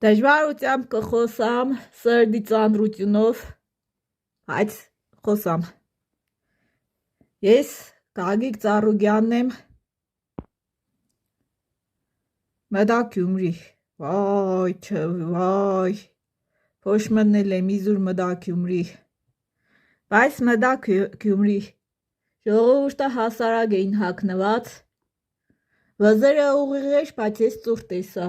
Դժվարությամբ կխոսամ սրդի ծանրությունով, բայց խոսամ։ Ես Գագիկ Ծառուկյանն եմ, մտա Գյումրի, վայ, փոշ մտնել եմ իզուր մտա Գյումրի, բայց մտա Գյումրի, ժողովուրդը հասարակ էին հագնված, վզերը ուղիղ էր, բայց ես ծուր տեսա,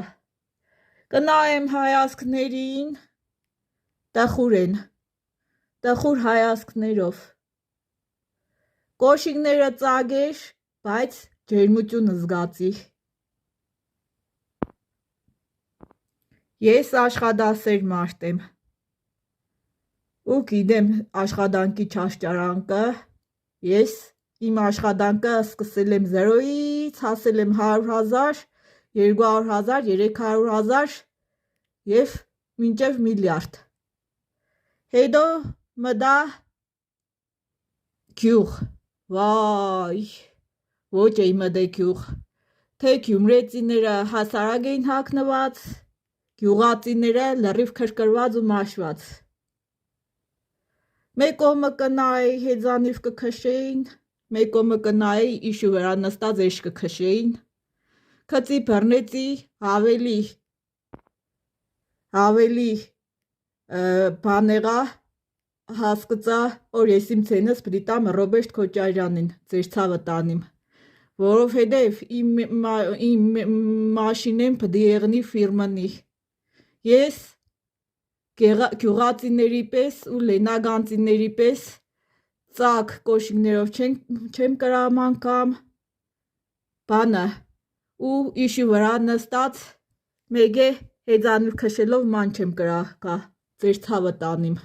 կնայեմ հայացքներին, տխուր են, տխուր հայացքներով, կոշիկները ծագեր, բայց ջերմություն զգացի։ Ես աշխատասեր մարդ եմ ու գիտեմ աշխատանքի չարչարանքը, ես իմ աշխատանքը սկսել եմ 0-ից, հասել եմ 100,000, 200,000, 300,000 և մինչև միլիարդ։ Հետո մտա գյուղ, վայ, ոչ էի մտե գյուղ, թե գյումրեցիները հասարակ էին հագնված, գյուղացիները լրիվ քրքրված ու մաշված։ Մեկ կողմը կնայի հեծանիվ կքշեին, մեկ կողմը կնայի իշու վրա նստած էշ կքշեին, քծի բռնեցի ավելի բան եղա, հասկացա, որ ես իմ ցենս պիտի տամ Ռոբերտ Քոչարյանին, ձեր ցավը տանիմ, որովհետև իմ մաշինեն պիտի եղնի ֆիրմնի։ Ես գյուղացիների պես ու լենագանցիների պես ծակ կոշիկներով չեմ կրամ անգամ բանը ու իշու վրա նստած մեկ է հեծանիվ քշելով ման չեմ կրա, ձեր ցավը տանիմ։